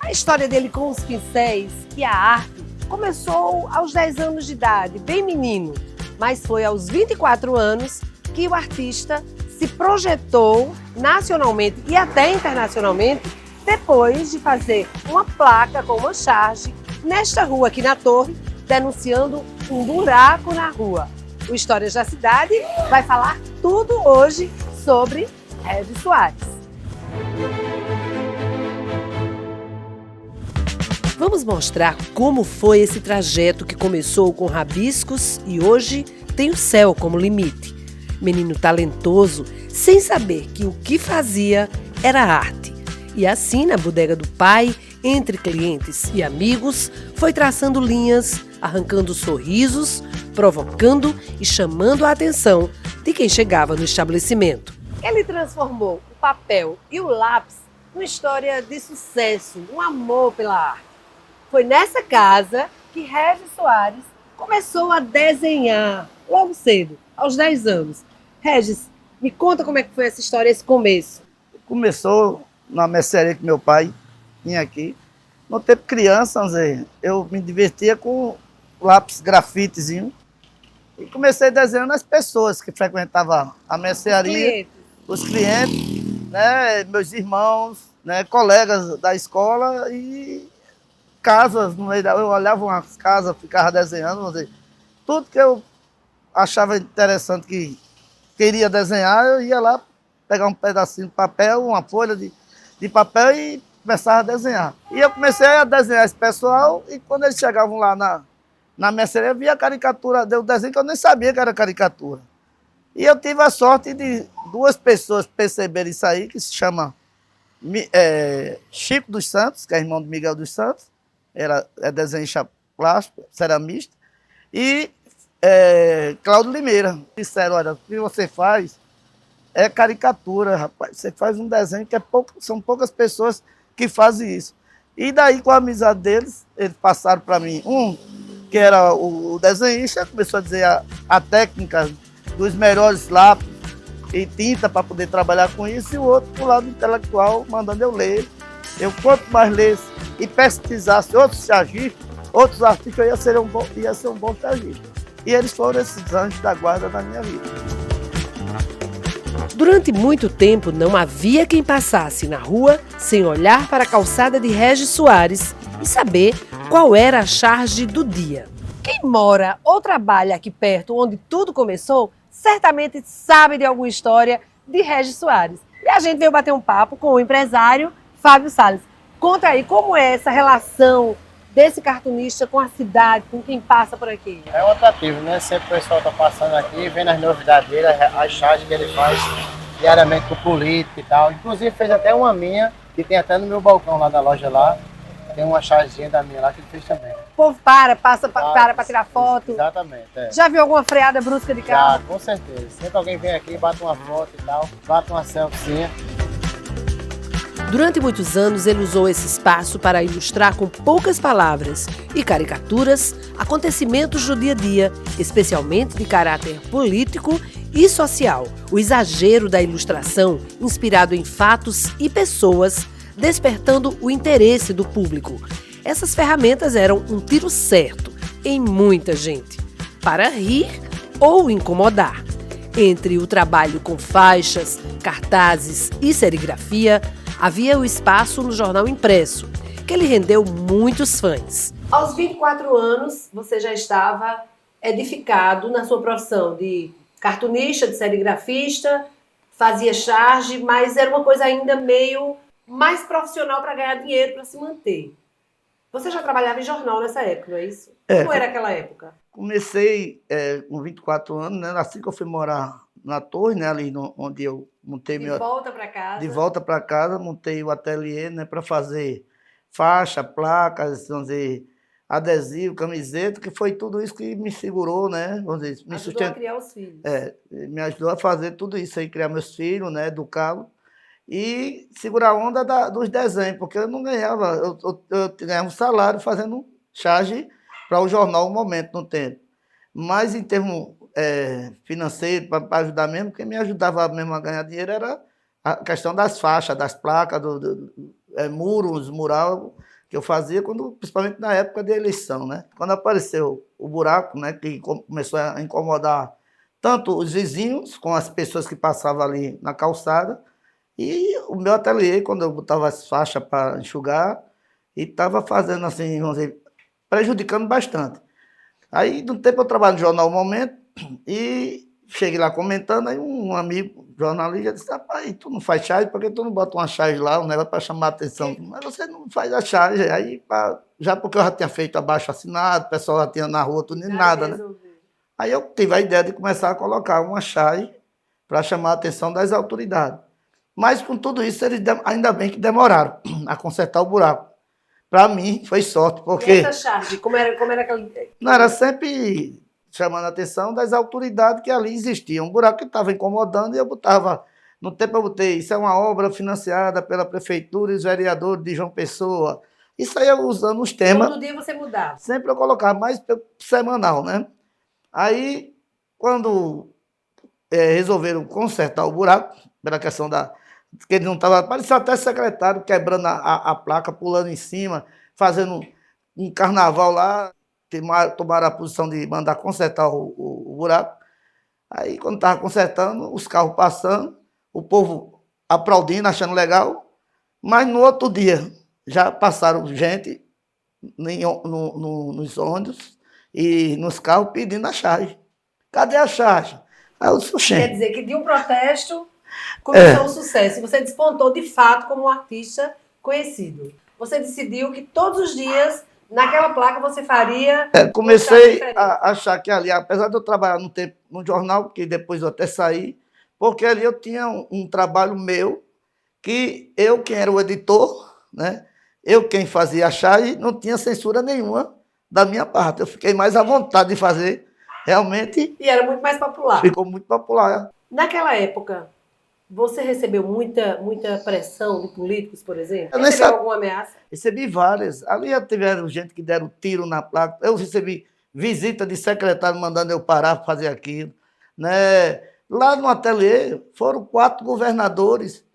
A história dele com os pincéis e a arte começou aos 10 anos de idade, bem menino, mas foi aos 24 anos que o artista se projetou nacionalmente e até internacionalmente depois de fazer uma placa com uma charge nesta rua aqui na Torre, denunciando um buraco na rua. O Histórias da Cidade vai falar tudo hoje sobre Régis Soares. Vamos mostrar como foi esse trajeto que começou com rabiscos e hoje tem o céu como limite. Menino talentoso, sem saber que o que fazia era arte. E assim, na bodega do pai, entre clientes e amigos, foi traçando linhas, arrancando sorrisos, provocando e chamando a atenção de quem chegava no estabelecimento. Ele transformou o papel e o lápis numa história de sucesso, um amor pela arte. Foi nessa casa que Régis Soares começou a desenhar logo cedo, aos 10 anos. Régis, me conta como é que foi essa história, esse começo. Começou na mercearia que meu pai tinha aqui. No tempo criança, eu me divertia com lápis grafitezinho e comecei desenhando as pessoas que frequentavam a mercearia, os clientes, né, meus irmãos, né, colegas da escola e casas. Eu olhava umas casas, ficava desenhando, tudo que eu achava interessante que queria desenhar, eu ia lá pegar um pedacinho de papel, uma folha de papel e começava a desenhar. E eu comecei a desenhar esse pessoal e quando eles chegavam lá na mercearia, eu via a caricatura, deu desenho que eu nem sabia que era caricatura. E eu tive a sorte de duas pessoas perceberem isso aí, que se chama Chico dos Santos, que é irmão de Miguel dos Santos, é desenhista plástico, ceramista, e Cláudio Limeira. Disseram, olha, o que você faz é caricatura, rapaz. Você faz um desenho que são poucas pessoas que fazem isso. E daí, com a amizade deles, eles passaram para mim, que era o desenhista, começou a dizer a técnica dos melhores lápis e tinta para poder trabalhar com isso, e o outro, do lado intelectual, mandando eu ler. Eu, quanto mais lesse e pesquisasse outros chargistas, outros artistas, eu ia ser um bom chargista. E eles foram esses anjos da guarda da minha vida. Durante muito tempo, não havia quem passasse na rua sem olhar para a calçada de Régis Soares e saber qual era a charge do dia. Quem mora ou trabalha aqui perto, onde tudo começou, certamente sabe de alguma história de Régis Soares. E a gente veio bater um papo com o empresário Fábio Salles. Conta aí como é essa relação desse cartunista com a cidade, com quem passa por aqui. É um atrativo, né? Sempre o pessoal está passando aqui, vendo as novidades dele, as charges que ele faz diariamente com o político e tal. Inclusive fez até uma minha, que tem até no meu balcão lá da loja lá. Tem uma chargezinha da minha lá que ele fez também. O povo passa para tirar foto. Exatamente. É. Já viu alguma freada brusca de carro? Já, com certeza. Sempre alguém vem aqui, bate uma foto e tal, bate uma selfie. Durante muitos anos, ele usou esse espaço para ilustrar com poucas palavras e caricaturas acontecimentos do dia a dia, especialmente de caráter político e social. O exagero da ilustração, inspirado em fatos e pessoas, despertando o interesse do público. Essas ferramentas eram um tiro certo em muita gente, para rir ou incomodar. Entre o trabalho com faixas, cartazes e serigrafia, havia o espaço no jornal impresso, que lhe rendeu muitos fãs. Aos 24 anos, você já estava edificado na sua profissão de cartunista, de serigrafista, fazia charge, mas era uma coisa ainda meio mais profissional para ganhar dinheiro, para se manter. Você já trabalhava em jornal nessa época, não é isso? Como era aquela época? Comecei com 24 anos, né? Assim que eu fui morar na Torre, né? Ali onde eu montei De volta para casa. De volta para casa, montei o ateliê, né? Para fazer faixa, placas, vamos dizer, adesivo, camiseta, que foi tudo isso que me segurou, né? Vamos dizer, me ajudou a criar os filhos. Me ajudou a fazer tudo isso aí, criar meus filhos, né? Educá-los. E segurar a onda dos desenhos, porque eu não ganhava, eu ganhava um salário fazendo charge para o jornal um momento no tempo. Mas em termos financeiro, para ajudar mesmo, quem me ajudava mesmo a ganhar dinheiro era a questão das faixas, das placas, muros, mural, que eu fazia, principalmente na época da eleição, né? Quando apareceu o buraco, né, que começou a incomodar tanto os vizinhos, com as pessoas que passavam ali na calçada, e o meu ateliê, quando eu botava as faixas para enxugar, e estava fazendo assim, vamos dizer, prejudicando bastante. Aí, no tempo, eu trabalho no jornal Momento, e cheguei lá comentando, aí um amigo jornalista disse: rapaz, tu não faz charge, por que tu não bota uma charge lá, um negócio para chamar a atenção? Mas você não faz a charge. Aí, já porque eu já tinha feito abaixo assinado, o pessoal já tinha na rua, tudo nem nada, né? Aí eu tive a ideia de começar a colocar uma charge para chamar a atenção das autoridades. Mas com tudo isso, eles ainda bem que demoraram a consertar o buraco. Para mim, foi sorte, porque... E essa charge, como era aquela... Não, era sempre chamando a atenção das autoridades que ali existiam. Um buraco que estava incomodando e eu botava... No tempo eu botei, isso é uma obra financiada pela Prefeitura e os vereadores de João Pessoa. Isso aí eu usando os temas. Todo dia você mudava. Sempre eu colocava, mais semanal, né? Aí, quando resolveram consertar o buraco, pela questão da... que ele não estava... Parecia até secretário quebrando a placa, pulando em cima, fazendo um carnaval lá, tomaram a posição de mandar consertar o buraco. Aí, quando estava consertando, os carros passando, o povo aplaudindo, achando legal, mas no outro dia já passaram gente nos ônibus e nos carros pedindo a charge. Cadê a charge? Aí eu disse: quer dizer que de um protesto começou um sucesso. Você despontou de fato como um artista conhecido. Você decidiu que todos os dias, naquela placa, você faria... comecei a achar que ali, apesar de eu trabalhar no jornal, que depois eu até saí, porque ali eu tinha um trabalho meu, que eu, quem era o editor, né? Eu, quem fazia a charge, não tinha censura nenhuma da minha parte. Eu fiquei mais à vontade de fazer, realmente. E era muito mais popular. Ficou muito popular. Naquela época, você recebeu muita pressão de políticos, por exemplo? Recebeu alguma ameaça? Recebi várias. Ali já tiveram gente que deram tiro na placa. Eu recebi visita de secretário mandando eu parar para fazer aquilo, né? Lá no ateliê foram 4 governadores.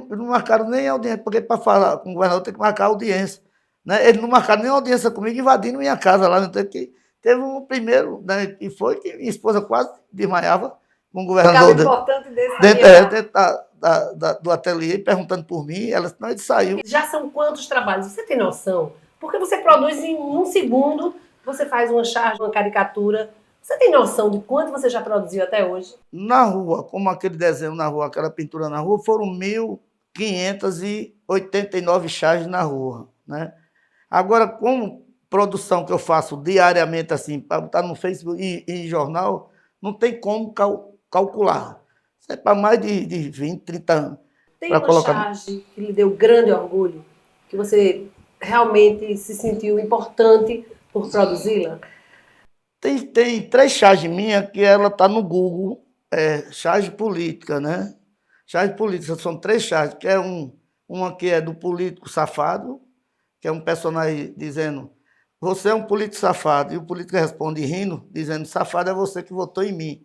Não marcaram nem audiência, porque para falar com o governador tem que marcar audiência, né? Eles não marcaram nem audiência comigo, invadindo minha casa lá. Então, teve um primeiro, né, e foi que minha esposa quase desmaiava com o governador importante desse dentro do ateliê, perguntando por mim. Ela, não, ele saiu. Já são quantos trabalhos? Você tem noção? Porque você produz em um segundo, você faz uma charge, uma caricatura. Você tem noção de quanto você já produziu até hoje? Na rua, como aquele desenho na rua, aquela pintura na rua, foram 1.589 charges na rua, né? Agora, com produção que eu faço diariamente, assim, para botar no Facebook e em jornal, não tem como calcular. Isso é para mais de 20, 30 anos. Tem uma charge que lhe deu grande orgulho, que você realmente se sentiu importante por produzi-la? Tem 3 charges minhas que ela está no Google, charge política, né? Charge política, são 3 charges, que é uma que é do político safado, que é um personagem dizendo: você é um político safado, e o político responde rindo, dizendo: safado é você que votou em mim.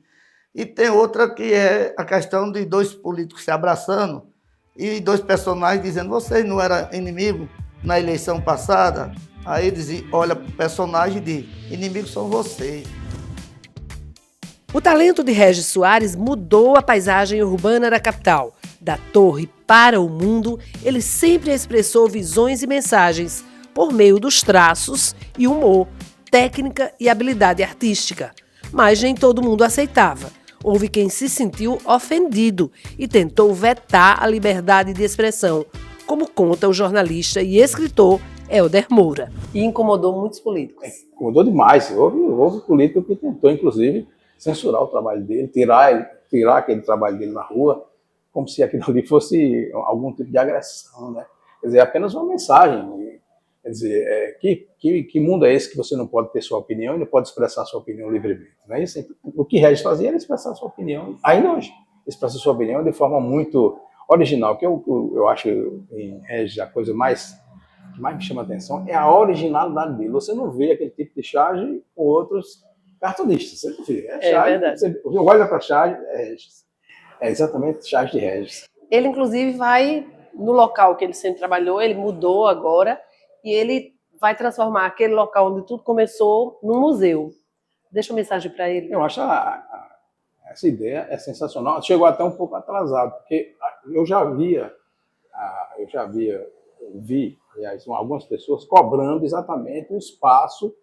E tem outra que é a questão de 2 políticos se abraçando e 2 personagens dizendo: vocês não eram inimigos na eleição passada? Aí eles olham para o personagem e dizem: inimigos são vocês. O talento de Regis Soares mudou a paisagem urbana da capital. Da torre para o mundo, ele sempre expressou visões e mensagens por meio dos traços e humor, técnica e habilidade artística. Mas nem todo mundo aceitava. Houve quem se sentiu ofendido e tentou vetar a liberdade de expressão, como conta o jornalista e escritor Helder Moura. E incomodou muitos políticos. Incomodou demais. Houve político que tentou, inclusive, censurar o trabalho dele, tirar aquele trabalho dele na rua, como se aquilo ali fosse algum tipo de agressão, né? Quer dizer, é apenas uma mensagem. Quer dizer, que mundo é esse que você não pode ter sua opinião e não pode expressar sua opinião livremente? Não é isso? O que Regis fazia era expressar sua opinião, ainda hoje, expressa sua opinião de forma muito original, que eu acho em Regis a coisa que mais me chama a atenção é a originalidade dele. Você não vê aquele tipo de charge com outros cartunistas. Você não vê. Charge, verdade. Você olha para a charge, é Regis. É exatamente charge de Regis. Ele, inclusive, vai no local que ele sempre trabalhou, ele mudou agora, e ele vai transformar aquele local onde tudo começou num museu. Deixa uma mensagem para ele. Eu acho essa ideia é sensacional. Chegou até um pouco atrasado, porque eu já vi, aliás, algumas pessoas cobrando exatamente um espaço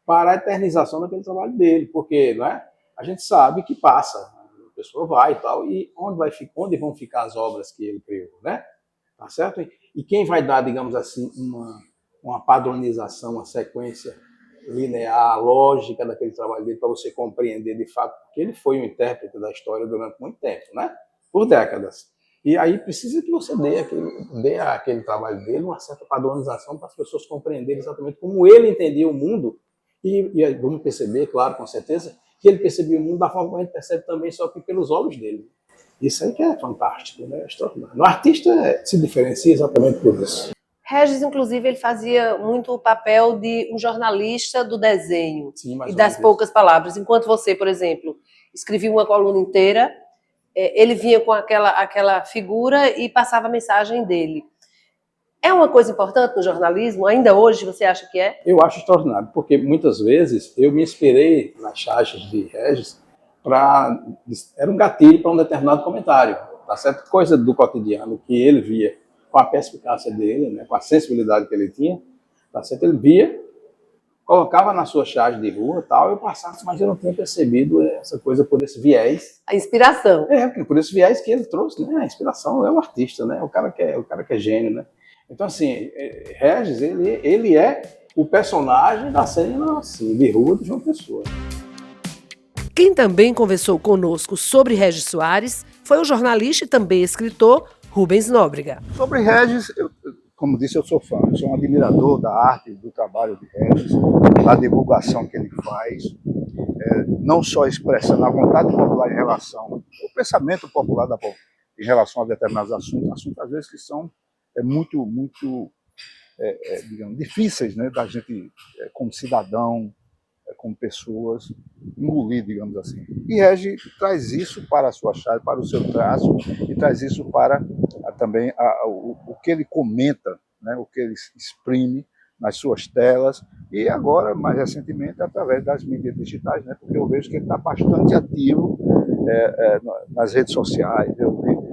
para a eternização daquele trabalho dele, porque, não é? A gente sabe que passa, a pessoa vai e tal, e onde vão ficar as obras que ele criou, né? Tá certo? E quem vai dar, digamos assim, uma padronização, uma sequência linear, lógica daquele trabalho dele para você compreender de fato, porque ele foi um intérprete da história durante muito tempo, né? Por décadas. E aí precisa que você dê àquele trabalho dele uma certa padronização para as pessoas compreenderem exatamente como ele entendia o mundo e vamos perceber, claro, com certeza, que ele percebia o mundo da forma como a gente percebe também, só que pelos olhos dele. Isso aí que é fantástico, né? É extraordinário. O artista se diferencia exatamente por isso. Regis, inclusive, ele fazia muito o papel de um jornalista do desenho. Sim, e das poucas palavras. Enquanto você, por exemplo, escrevia uma coluna inteira, ele vinha com aquela figura e passava a mensagem dele. É uma coisa importante no jornalismo? Ainda hoje você acha que é? Eu acho extraordinário, porque muitas vezes eu me inspirei nas charges de Regis era um gatilho para um determinado comentário, tá certo? Coisa do cotidiano que ele via com a perspicácia dele, né, com a sensibilidade que ele tinha, tá certo? Ele via, colocava na sua charge de rua e tal, eu passava, mas eu não tinha percebido essa coisa por esse viés. A inspiração. Por esse viés que ele trouxe, né? A inspiração é o artista, né? O cara que é gênio, né? Então, assim, Regis, ele é o personagem da cena assim, de rua de João Pessoa. Quem também conversou conosco sobre Regis Soares foi o jornalista e também escritor Rubens Nóbrega. Sobre Regis, como disse, eu sou fã, eu sou um admirador da arte, do trabalho de Regis, da divulgação que ele faz, não só expressando a vontade popular em relação ao pensamento popular em relação a determinados assuntos às vezes que são muito digamos, difíceis, né, da gente, como cidadão, como pessoas, engolir, digamos assim. E Regis traz isso para a sua chave, para o seu traço, e traz isso para também o que ele comenta, né, o que ele exprime nas suas telas, e agora, mais recentemente, através das mídias digitais, né, porque eu vejo que ele está bastante ativo nas redes sociais.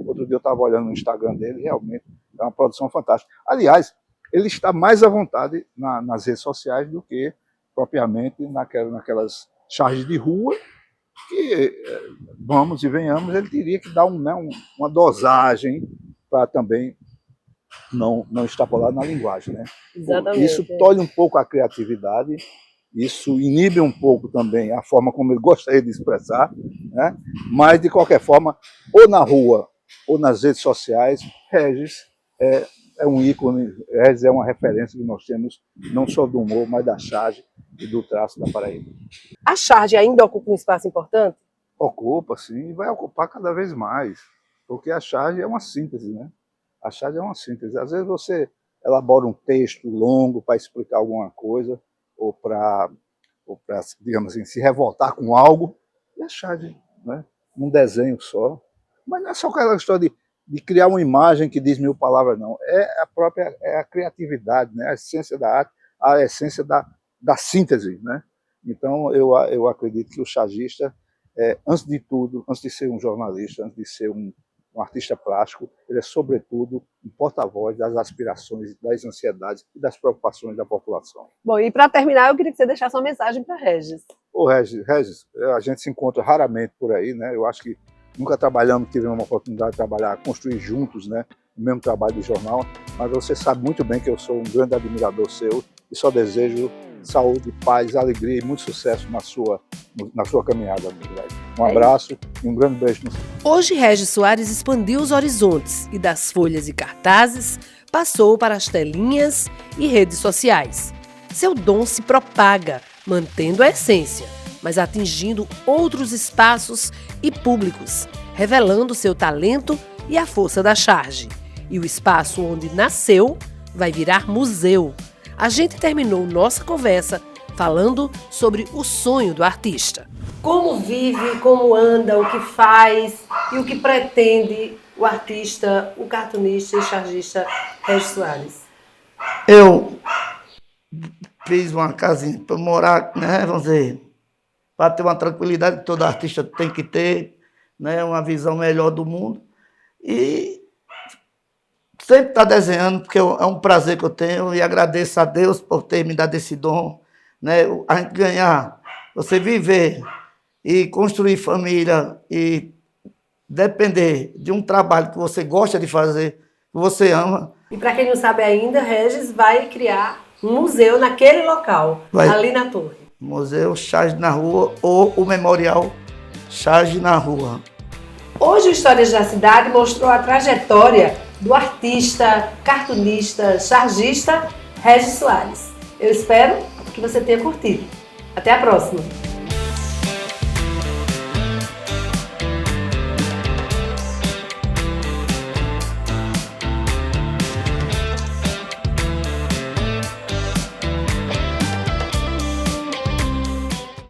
Outro dia eu estava olhando no Instagram dele, realmente é uma produção fantástica. Aliás, ele está mais à vontade nas redes sociais do que propriamente naquelas charges de rua, que, vamos e venhamos, ele teria que dar uma dosagem para também não extrapolar na linguagem, né? Exatamente. Isso tolhe um pouco a criatividade, isso inibe um pouco também a forma como ele gostaria de expressar, né? Mas, de qualquer forma, ou na rua ou nas redes sociais, Regis é um ícone, Regis é uma referência que nós temos, não só do humor, mas da charge e do traço da Paraíba. A charge ainda ocupa um espaço importante? Ocupa, sim, e vai ocupar cada vez mais, porque a charge é uma síntese, né? A charge é uma síntese. Às vezes você elabora um texto longo para explicar alguma coisa, ou para, digamos assim, se revoltar com algo, e a charge, né? Num desenho só. Mas não é só aquela história de criar uma imagem que diz 1000 palavras, não. É a criatividade, né? A essência da arte, a essência da síntese, né? Então, eu acredito que o chargista, antes de tudo, antes de ser um jornalista, antes de ser um artista plástico, ele é, sobretudo, um porta-voz das aspirações, das ansiedades e das preocupações da população. Bom, e para terminar, eu queria que você deixasse uma mensagem para Regis. Ô, Regis, a gente se encontra raramente por aí, né? Eu acho que nunca tivemos uma oportunidade de trabalhar, construir juntos, né, o mesmo trabalho de jornal, mas você sabe muito bem que eu sou um grande admirador seu e só desejo saúde, paz, alegria e muito sucesso na sua caminhada, amigo. Um abraço e um grande beijo no céu. Hoje, Regis Soares expandiu os horizontes e das folhas e cartazes passou para as telinhas e redes sociais. Seu dom se propaga, mantendo a essência, mas atingindo outros espaços e públicos, revelando seu talento e a força da charge. E o espaço onde nasceu vai virar museu. A gente terminou nossa conversa falando sobre o sonho do artista. Como vive, como anda, o que faz e o que pretende o artista, o cartunista e chargista Regis Soares? Eu fiz uma casinha para morar, né, vamos dizer, para ter uma tranquilidade que todo artista tem que ter, né, uma visão melhor do mundo. E sempre estar desenhando, porque é um prazer que eu tenho, e agradeço a Deus por ter me dado esse dom, né, a gente ganhar, você viver e construir família e depender de um trabalho que você gosta de fazer, que você ama. E para quem não sabe ainda, Regis vai criar um museu naquele local, ali na torre. Museu Charge na Rua ou o Memorial Charge na Rua. Hoje o Histórias da Cidade mostrou a trajetória do artista, cartunista, chargista Regis Soares. Eu espero que você tenha curtido. Até a próxima!